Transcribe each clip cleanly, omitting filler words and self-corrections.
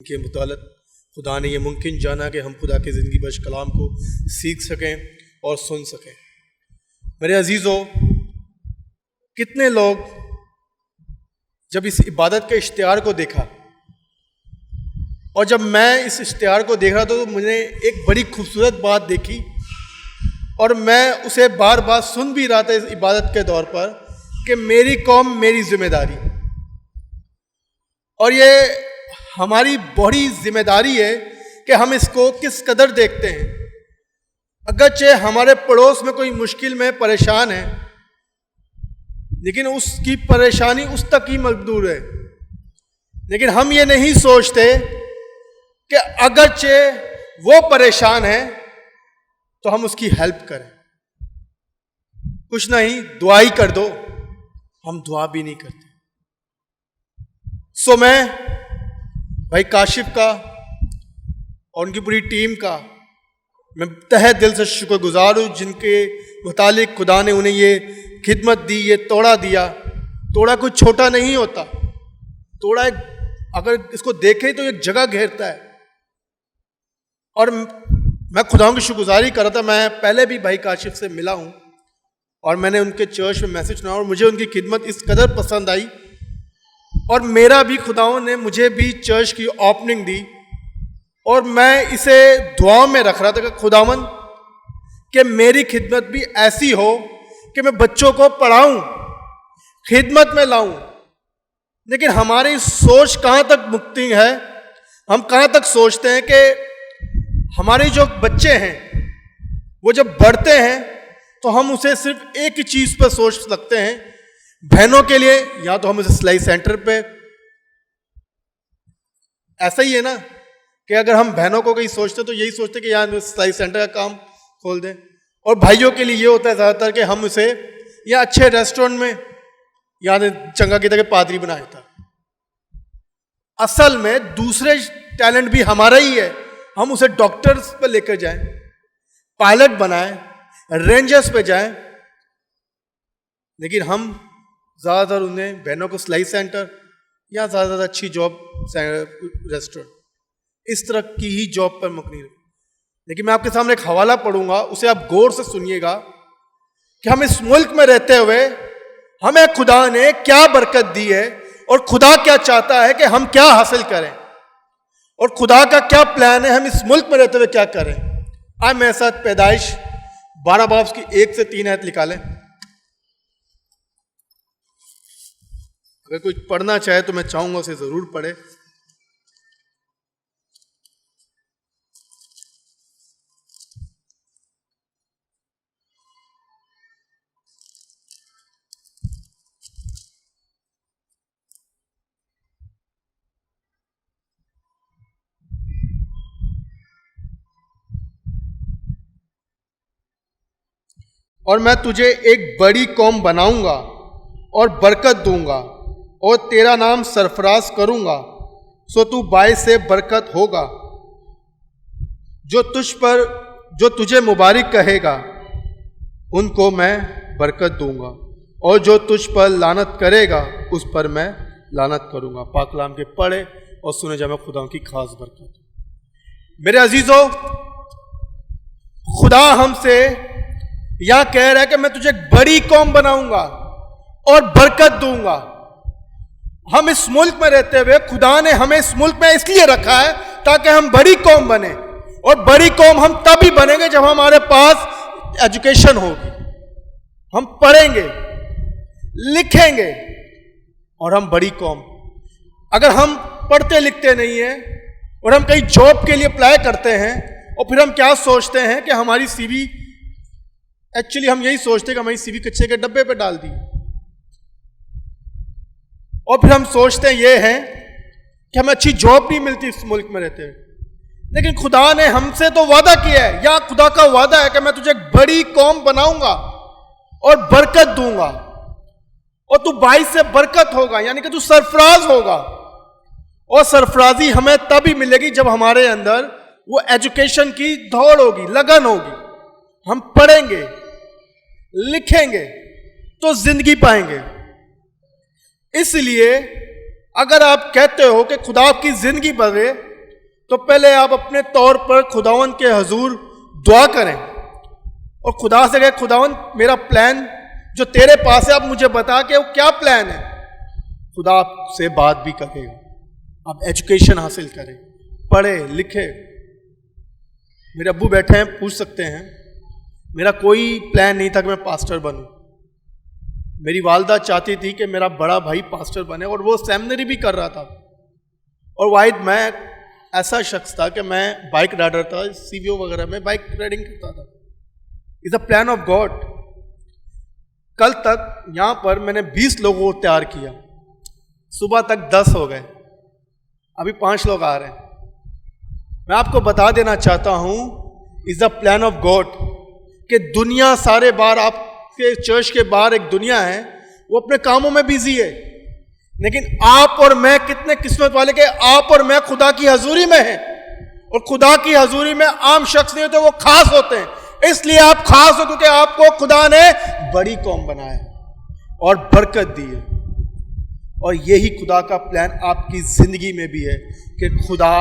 کے متعلق خدا نے یہ ممکن جانا کہ ہم خدا کے زندگی بخش کلام کو سیکھ سکیں اور سن سکیں۔ میرے عزیزو، کتنے لوگ جب اس عبادت کے اشتہار کو دیکھا، اور جب میں اس اشتہار کو دیکھ رہا تو مجھے ایک بڑی خوبصورت بات دیکھی، اور میں اسے بار بار سن بھی رہا تھا اس عبادت کے دور پر کہ میری قوم میری ذمہ داری، اور یہ ہماری بڑی ذمہ داری ہے کہ ہم اس کو کس قدر دیکھتے ہیں۔ اگرچہ ہمارے پڑوس میں کوئی مشکل میں پریشان ہے، لیکن اس کی پریشانی اس تک ہی محدود ہے، لیکن ہم یہ نہیں سوچتے کہ اگرچہ وہ پریشان ہے تو ہم اس کی ہیلپ کریں۔ کچھ نہیں، دعا ہی کر دو، ہم دعا بھی نہیں کرتے۔ سو میں بھائی کاشف کا اور ان کی پوری ٹیم کا میں تہہ دل سے شکر گزار ہوں، جن کے متعلق خدا نے انہیں یہ خدمت دی، یہ توڑا دیا۔ توڑا کوئی چھوٹا نہیں ہوتا، توڑا اگر اس کو دیکھیں تو ایک جگہ گھیرتا ہے، اور میں خدا کی شکر گزاری کر رہا تھا۔ میں پہلے بھی بھائی کاشف سے ملا ہوں، اور میں نے ان کے چرچ میں میسج سنا، اور مجھے ان کی خدمت اس قدر پسند آئی، اور میرا بھی خداؤں نے مجھے بھی چرچ کی اوپننگ دی، اور میں اسے دعا میں رکھ رہا تھا کہ خداوند کہ میری خدمت بھی ایسی ہو کہ میں بچوں کو پڑھاؤں، خدمت میں لاؤں۔ لیکن ہماری سوچ کہاں تک مکتی ہے، ہم کہاں تک سوچتے ہیں کہ ہمارے جو بچے ہیں وہ جب بڑھتے ہیں تو ہم اسے صرف ایک ہی چیز پہ سوچ سکتے ہیں، بہنوں کے لیے یا تو ہم اسے سلائی سینٹر پہ، ایسا ہی ہے نا کہ اگر ہم بہنوں کو کہیں سوچتے تو یہی سوچتے کہ یہاں سلائی سینٹر کا کام کھول دیں، اور بھائیوں کے لیے یہ ہوتا ہے زیادہ تر کہ ہم اسے یا اچھے ریسٹورنٹ میں یا چنگا کی طرح پادری بنایا تھا۔ اصل میں دوسرے ٹیلنٹ بھی ہمارا ہی ہے، ہم اسے ڈاکٹرز پہ لے کر جائیں، پائلٹ بنائیں، رینجرز پہ جائیں، لیکن ہم زیادہ تر انہیں بہنوں کو سلائی سینٹر یا زیادہ زیادہ اچھی جاب ریسٹورنٹ اس طرح کی ہی جاب پر مبنی رہے۔ لیکن میں آپ کے سامنے ایک حوالہ پڑھوں گا، اسے آپ غور سے سنیے گا کہ ہم اس ملک میں رہتے ہوئے ہمیں خدا نے کیا برکت دی ہے، اور خدا کیا چاہتا ہے کہ ہم کیا حاصل کریں، اور خدا کا کیا پلان ہے ہم اس ملک میں رہتے ہوئے کیا کریں۔ آج میرے ساتھ پیدائش 12 باب کی 1 سے 3 آیت نکالیں۔ اگر کوئی پڑھنا چاہے تو میں چاہوں گا اسے ضرور پڑھے۔ اور میں تجھے ایک بڑی قوم بناؤں گا اور برکت دوں گا، اور تیرا نام سرفراز کروں گا، سو تو باعث سے برکت ہوگا۔ جو تجھے مبارک کہے گا ان کو میں برکت دوں گا، اور جو تجھ پر لعنت کرے گا اس پر میں لعنت کروں گا۔ پاک کلام کے پڑھے اور سنے جائے خدا کی خاص برکت۔ میرے عزیزو، خدا ہم سے یا کہہ رہا ہے کہ میں تجھے ایک بڑی قوم بناؤں گا اور برکت دوں گا۔ ہم اس ملک میں رہتے ہوئے خدا نے ہمیں اس ملک میں اس لیے رکھا ہے تاکہ ہم بڑی قوم بنیں، اور بڑی قوم ہم تبھی بنیں گے جب ہمارے پاس ایجوکیشن ہوگی، ہم پڑھیں گے، لکھیں گے، اور ہم بڑی قوم۔ اگر ہم پڑھتے لکھتے نہیں ہیں اور ہم کہیں جاب کے لیے اپلائی کرتے ہیں، اور پھر ہم کیا سوچتے ہیں کہ ہماری سی وی، ایکچولی ہم یہی سوچتے ہیں کہ ہماری سی وی کچے کے ڈبے پہ ڈال دی، اور پھر ہم سوچتے ہیں یہ ہے کہ ہمیں اچھی جاب نہیں ملتی اس ملک میں رہتے ہوئے۔ لیکن خدا نے ہم سے تو وعدہ کیا ہے، یا خدا کا وعدہ ہے کہ میں تجھے ایک بڑی قوم بناؤں گا اور برکت دوں گا، اور تو باعث سے برکت ہوگا، یعنی کہ تو سرفراز ہوگا۔ اور سرفرازی ہمیں تبھی ملے گی جب ہمارے اندر وہ ایجوکیشن کی دوڑ ہوگی، لگن ہوگی، ہم پڑھیں گے، لکھیں گے تو زندگی پائیں گے۔ اس لیے اگر آپ کہتے ہو کہ خدا آپ کی زندگی بڑھے تو پہلے آپ اپنے طور پر خداوند کے حضور دعا کریں اور خدا سے کہیں خداوند میرا پلان جو تیرے پاس ہے آپ مجھے بتا کہ وہ کیا پلان ہے. خدا آپ سے بات بھی کرے گا. آپ ایجوکیشن حاصل کریں, پڑھے لکھے. میرے ابو بیٹھے ہیں, پوچھ سکتے ہیں. میرا کوئی پلان نہیں تھا کہ میں پاسٹر بنوں. میری والدہ چاہتی تھی کہ میرا بڑا بھائی پاسٹر بنے اور وہ سیمنری بھی کر رہا تھا. اور واحد میں ایسا شخص تھا کہ میں بائک رائڈر تھا, سی وی او وغیرہ میں بائک رائڈنگ کرتا تھا. It's a plan of God. کل تک یہاں پر میں نے 20 لوگوں کو تیار کیا, صبح تک 10 ہو گئے, ابھی 5 لوگ آ رہے ہیں. میں آپ کو بتا دینا چاہتا ہوں it's a plan of God کہ دنیا سارے بار آپ کے چرچ کے باہر ایک دنیا ہے, وہ اپنے کاموں میں بیزی ہے, لیکن آپ اور میں کتنے قسمت والے کہ آپ اور میں خدا کی حضوری میں ہیں. اور خدا کی حضوری میں عام شخص نہیں ہوتے, وہ خاص ہوتے ہیں. اس لیے آپ خاص ہو کیونکہ آپ کو خدا نے بڑی قوم بنایا اور برکت دی ہے. اور یہی خدا کا پلان آپ کی زندگی میں بھی ہے کہ خدا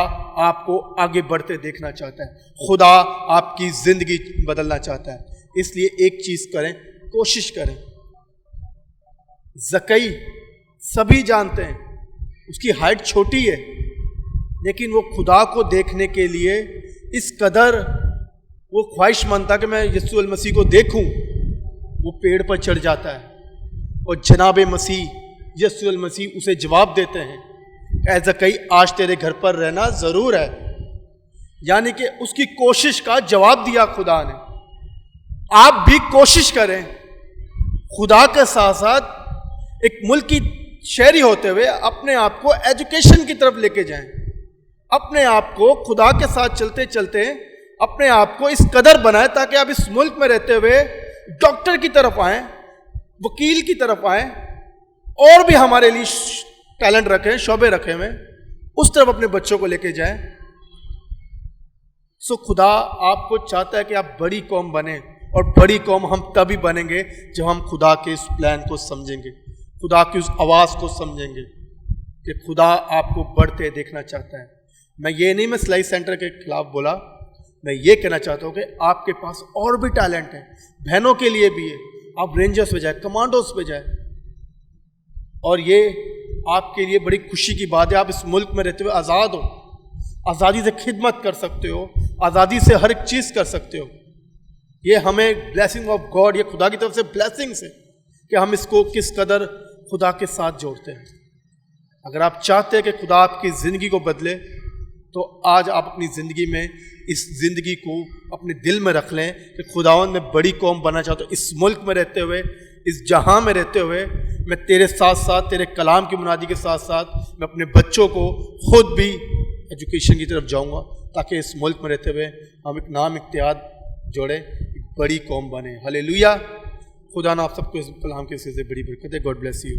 آپ کو آگے بڑھتے دیکھنا چاہتا ہے. خدا آپ کی زندگی بدلنا چاہتا ہے. اس لیے ایک چیز کریں, کوشش کریں. زکئی سبھی جانتے ہیں, اس کی ہائٹ چھوٹی ہے, لیکن وہ خدا کو دیکھنے کے لیے اس قدر وہ خواہش مند تھا کہ میں یسوع المسیح کو دیکھوں. وہ پیڑ پر چڑھ جاتا ہے اور جناب مسیح یسوع المسیح اسے جواب دیتے ہیں, اے زکئی آج تیرے گھر پر رہنا ضرور ہے. یعنی کہ اس کی کوشش کا جواب دیا خدا نے. آپ بھی کوشش کریں, خدا کے ساتھ ساتھ ایک ملک کی شہری ہوتے ہوئے اپنے آپ کو ایجوکیشن کی طرف لے کے جائیں. اپنے آپ کو خدا کے ساتھ چلتے چلتے اپنے آپ کو اس قدر بنائیں تاکہ آپ اس ملک میں رہتے ہوئے ڈاکٹر کی طرف آئیں, وکیل کی طرف آئیں, اور بھی ہمارے لیے ٹیلنٹ رکھیں, شعبے رکھے ہوئے, اس طرف اپنے بچوں کو لے کے جائیں. سو خدا آپ کو چاہتا ہے کہ آپ بڑی قوم بنیں, اور بڑی قوم ہم تبھی بنیں گے جب ہم خدا کے اس پلان کو سمجھیں گے, خدا کی اس آواز کو سمجھیں گے کہ خدا آپ کو بڑھتے دیکھنا چاہتا ہے. میں یہ نہیں میں سلائی سینٹر کے خلاف بولا, میں یہ کہنا چاہتا ہوں کہ آپ کے پاس اور بھی ٹیلنٹ ہے, بہنوں کے لیے بھی ہے. آپ رینجرز پہ جائیں, کمانڈوز پہ جائیں, اور یہ آپ کے لیے بڑی خوشی کی بات ہے. آپ اس ملک میں رہتے ہوئے آزاد ہو, آزادی سے خدمت کر سکتے ہو, آزادی سے ہر ایک چیز کر سکتے ہو. یہ ہمیں بلیسنگ آف گاڈ, یہ خدا کی طرف سے بلیسنگس ہے کہ ہم اس کو کس قدر خدا کے ساتھ جوڑتے ہیں. اگر آپ چاہتے ہیں کہ خدا آپ کی زندگی کو بدلے, تو آج آپ اپنی زندگی میں اس زندگی کو اپنے دل میں رکھ لیں کہ خداوند میں بڑی قوم بننا چاہتا ہوں. اس ملک میں رہتے ہوئے, اس جہاں میں رہتے ہوئے, میں تیرے ساتھ ساتھ, تیرے کلام کی منادی کے ساتھ ساتھ میں اپنے بچوں کو خود بھی ایجوکیشن کی طرف جاؤں گا, تاکہ اس ملک میں رہتے ہوئے ہم ایک نام اتحاد جوڑیں, ایک بڑی قوم بنیں. ہلیلویا. خدا نے آپ سب کو اس کلام کے سلسلے سے بڑی برکت ہے. God bless you.